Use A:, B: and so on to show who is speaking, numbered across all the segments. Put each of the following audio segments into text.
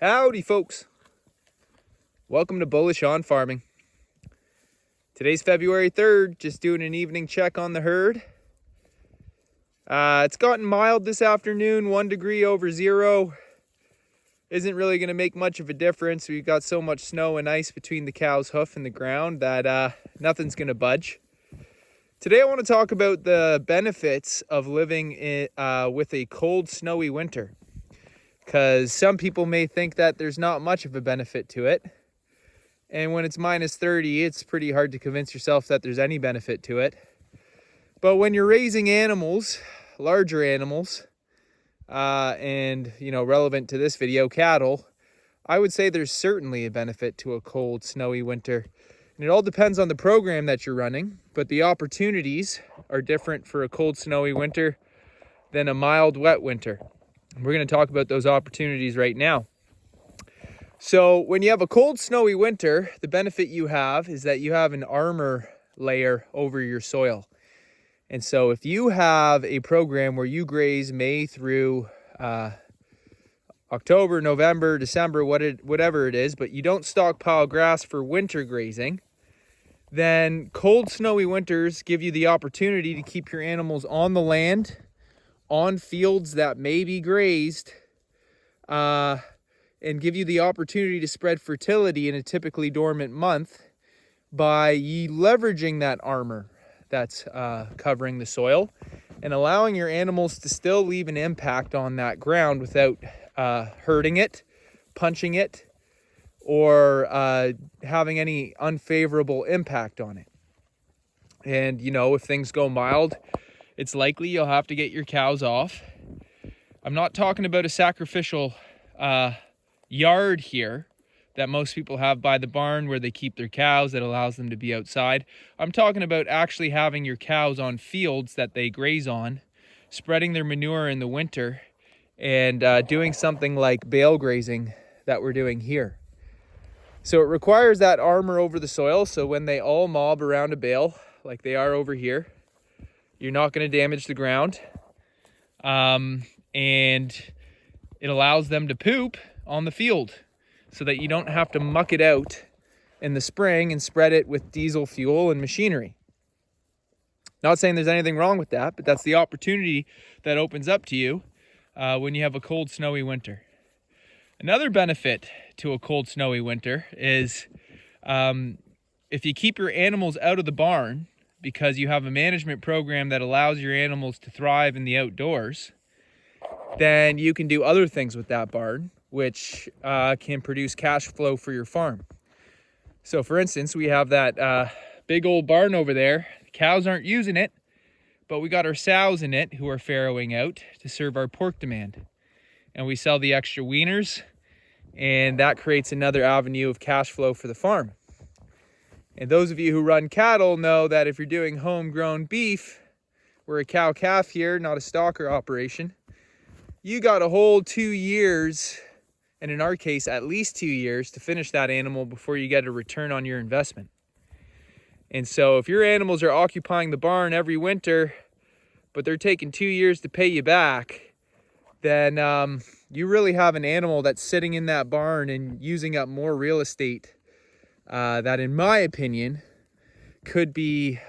A: Howdy folks, welcome to Bullish on Farming. Today's February 3rd, just doing an evening check on the herd. It's gotten mild this afternoon, 1 degree over zero. Isn't really going to make much of a difference. We've got so much snow and ice between the cow's hoof and the ground that nothing's going to budge. Today I want to talk about the benefits of living with a cold, snowy winter. Because some people may think that there's not much of a benefit to it. And when it's minus 30, it's pretty hard to convince yourself that there's any benefit to it. But when you're raising animals, larger animals, and, relevant to this video, cattle, I would say there's certainly a benefit to a cold, snowy winter. And it all depends on the program that you're running, but the opportunities are different for a cold, snowy winter than a mild, wet winter. We're going to talk about those opportunities right now. So when you have a cold, snowy winter, the benefit you have is that you have an armor layer over your soil. And so if you have a program where you graze May through October, November, December, whatever it is, but you don't stockpile grass for winter grazing, then cold, snowy winters give you the opportunity to keep your animals on the land, on fields that may be grazed, and give you the opportunity to spread fertility in a typically dormant month by leveraging that armor that's covering the soil and allowing your animals to still leave an impact on that ground without hurting it, punching it, or having any unfavorable impact on it. And, if things go mild, it's likely you'll have to get your cows off. I'm not talking about a sacrificial yard here that most people have by the barn where they keep their cows that allows them to be outside. I'm talking about actually having your cows on fields that they graze on, spreading their manure in the winter, and doing something like bale grazing that we're doing here. So it requires that armor over the soil, so when they all mob around a bale like they are over here, you're not going to damage the ground, and it allows them to poop on the field so that you don't have to muck it out in the spring and spread it with diesel fuel and machinery. Not saying there's anything wrong with that, but that's the opportunity that opens up to you when you have a cold, snowy winter. Another benefit to a cold, snowy winter is if you keep your animals out of the barn, because you have a management program that allows your animals to thrive in the outdoors, then you can do other things with that barn, which can produce cash flow for your farm. So for instance, we have that big old barn over there. The cows aren't using it, but we got our sows in it who are farrowing out to serve our pork demand. And we sell the extra wieners, and that creates another avenue of cash flow for the farm. And those of you who run cattle know that if you're doing homegrown beef, we're a cow-calf here, not a stocker operation, you got a whole 2 years, and in our case, at least 2 years, to finish that animal before you get a return on your investment. And so if your animals are occupying the barn every winter, but they're taking 2 years to pay you back, then you really have an animal that's sitting in that barn and using up more real estate that, in my opinion, could be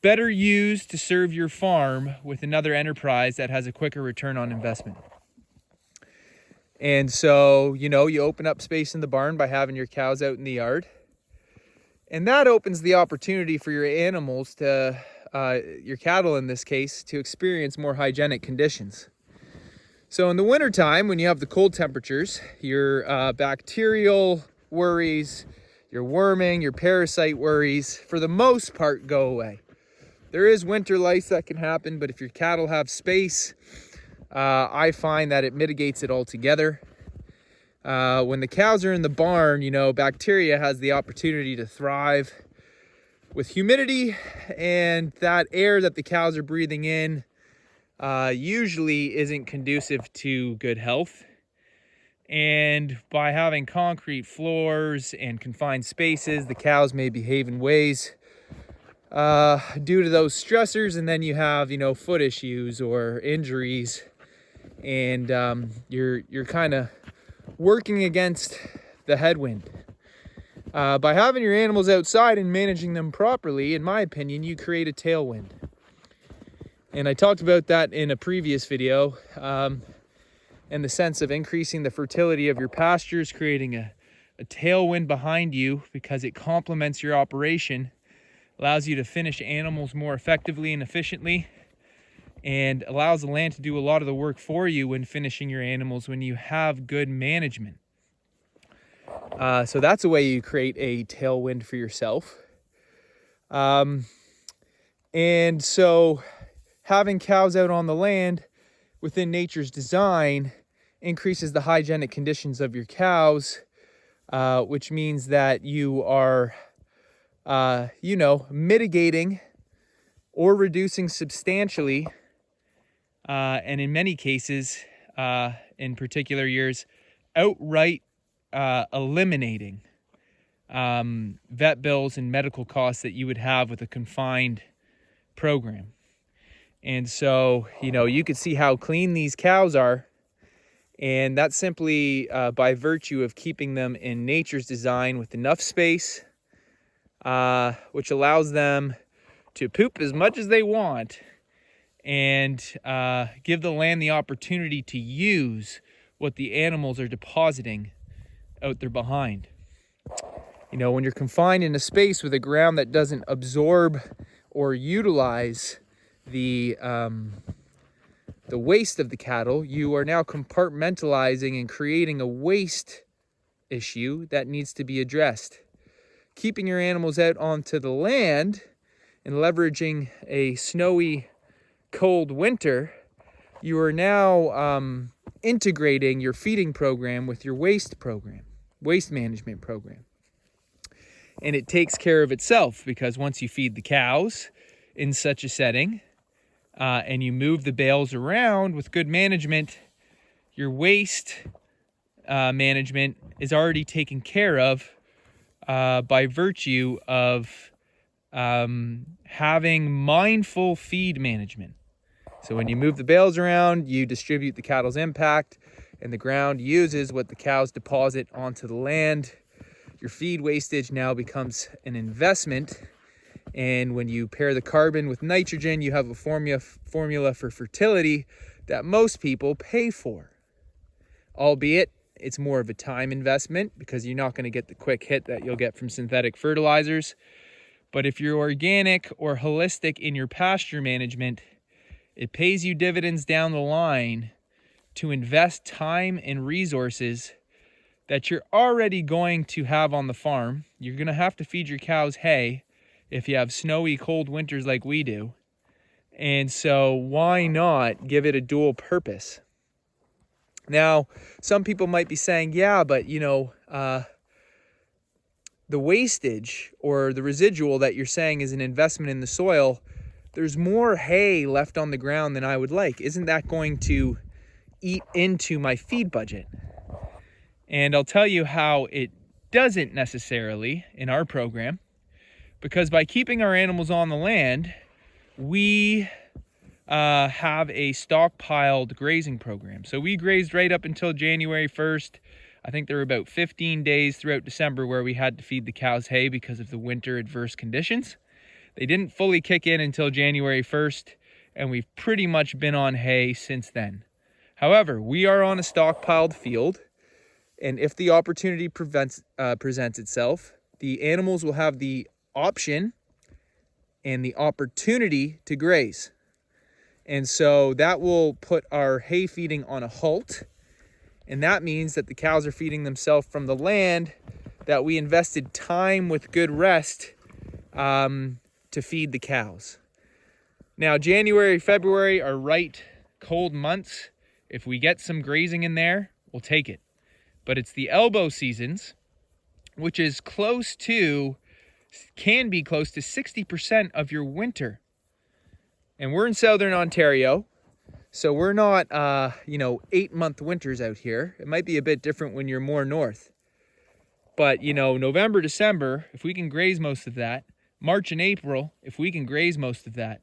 A: better used to serve your farm with another enterprise that has a quicker return on investment. And so, you open up space in the barn by having your cows out in the yard. And that opens the opportunity for your animals to, your cattle in this case, to experience more hygienic conditions. So in the wintertime, when you have the cold temperatures, your bacterial worries, your worming, your parasite worries, for the most part, go away. There is winter lice that can happen, but if your cattle have space, I find that it mitigates it altogether. When the cows are in the barn, bacteria has the opportunity to thrive with humidity, and that air that the cows are breathing in usually isn't conducive to good health. And by having concrete floors and confined spaces, the cows may behave in ways due to those stressors, and then you have, foot issues or injuries and you're kind of working against the headwind. By having your animals outside and managing them properly, in my opinion, you create a tailwind. And I talked about that in a previous video, in the sense of increasing the fertility of your pastures, creating a tailwind behind you because it complements your operation, allows you to finish animals more effectively and efficiently, and allows the land to do a lot of the work for you when finishing your animals when you have good management. So that's a way you create a tailwind for yourself. And so having cows out on the land within nature's design increases the hygienic conditions of your cows, which means that you are, mitigating or reducing substantially, and in many cases, in particular years, outright eliminating vet bills and medical costs that you would have with a confined program. And so, you could see how clean these cows are. And that's simply by virtue of keeping them in nature's design with enough space, which allows them to poop as much as they want and give the land the opportunity to use what the animals are depositing out there behind. When you're confined in a space with a ground that doesn't absorb or utilize the waste of the cattle, you are now compartmentalizing and creating a waste issue that needs to be addressed. Keeping your animals out onto the land and leveraging a snowy, cold winter, you are now integrating your feeding program with your waste management program. And it takes care of itself, because once you feed the cows in such a setting, and you move the bales around with good management, your waste management is already taken care of by virtue of having mindful feed management. So when you move the bales around, you distribute the cattle's impact, and the ground uses what the cows deposit onto the land. Your feed wastage now becomes an investment. And when you pair the carbon with nitrogen, you have a formula for fertility that most people pay for. Albeit, it's more of a time investment because you're not going to get the quick hit that you'll get from synthetic fertilizers. But if you're organic or holistic in your pasture management, it pays you dividends down the line to invest time and resources that you're already going to have on the farm. You're going to have to feed your cows hay if you have snowy, cold winters like we do. And so why not give it a dual purpose? Now, some people might be saying, yeah, but the wastage or the residual that you're saying is an investment in the soil, there's more hay left on the ground than I would like. Isn't that going to eat into my feed budget? And I'll tell you how it doesn't necessarily in our program, because by keeping our animals on the land, we have a stockpiled grazing program. So we grazed right up until January 1st. I think there were about 15 days throughout December where we had to feed the cows hay because of the winter adverse conditions. They didn't fully kick in until January 1st, and we've pretty much been on hay since then. However, we are on a stockpiled field, and if the opportunity presents itself, the animals will have the option and the opportunity to graze. And so that will put our hay feeding on a halt. And that means that the cows are feeding themselves from the land that we invested time with good rest to feed the cows. Now, January, February are right cold months. If we get some grazing in there, we'll take it. But it's the elbow seasons, which is can be close to 60% of your winter. And we're in Southern Ontario, so we're not, 8-month winters out here. It might be a bit different when you're more north. But, November, December, if we can graze most of that, March and April, if we can graze most of that,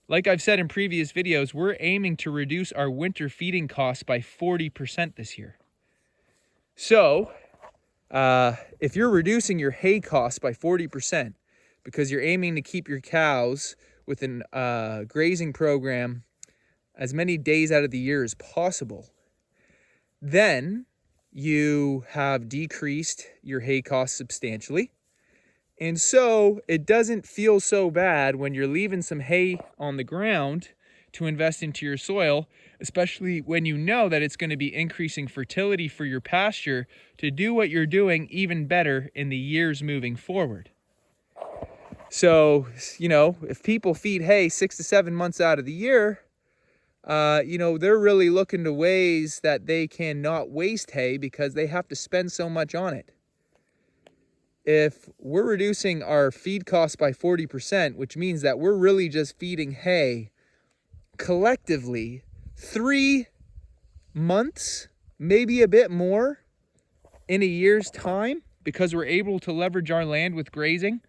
A: Like I've said in previous videos, we're aiming to reduce our winter feeding costs by 40% this year. So, if you're reducing your hay costs by 40% because you're aiming to keep your cows with an grazing program as many days out of the year as possible, then you have decreased your hay costs substantially. And so it doesn't feel so bad when you're leaving some hay on the ground to invest into your soil, especially when you know that it's going to be increasing fertility for your pasture to do what you're doing even better in the years moving forward. So, if people feed hay 6 to 7 months out of the year, they're really looking to ways that they can not waste hay because they have to spend so much on it. If we're reducing our feed costs by 40%, which means that we're really just feeding hay collectively 3 months, maybe a bit more in a year's time, because we're able to leverage our land with grazing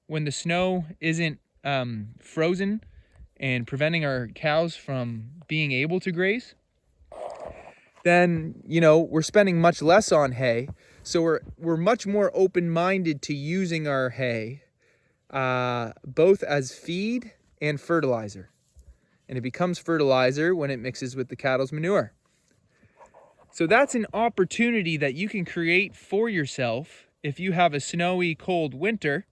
A: when the snow isn't frozen and preventing our cows from being able to graze, then, we're spending much less on hay. So we're much more open-minded to using our hay, both as feed and fertilizer. And it becomes fertilizer when it mixes with the cattle's manure. So that's an opportunity that you can create for yourself if you have a snowy, cold winter,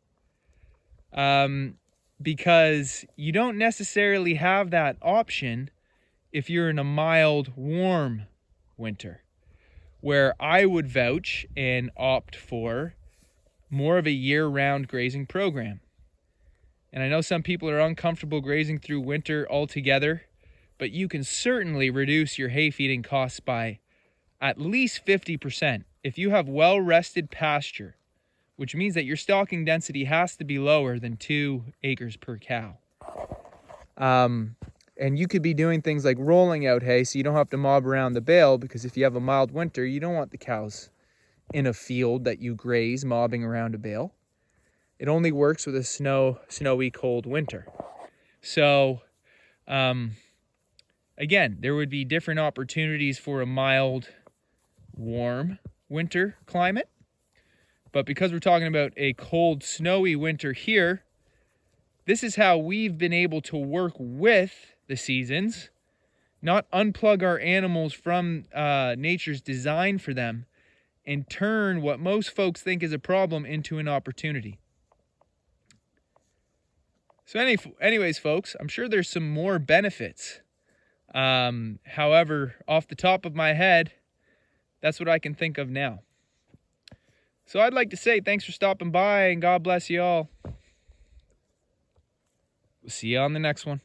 A: because you don't necessarily have that option if you're in a mild, warm winter, where I would vouch and opt for more of a year-round grazing program. And I know some people are uncomfortable grazing through winter altogether, but you can certainly reduce your hay feeding costs by at least 50% if you have well-rested pasture, which means that your stocking density has to be lower than 2 acres per cow. And you could be doing things like rolling out hay so you don't have to mob around the bale, because if you have a mild winter, you don't want the cows in a field that you graze mobbing around a bale. It only works with a snowy, cold winter. So, again, there would be different opportunities for a mild, warm winter climate. But because we're talking about a cold, snowy winter here, this is how we've been able to work with the seasons, not unplug our animals from nature's design for them, and turn what most folks think is a problem into an opportunity. So anyways, folks, I'm sure there's some more benefits. However, off the top of my head, that's what I can think of now. So I'd like to say thanks for stopping by, and God bless you all. We'll see you on the next one.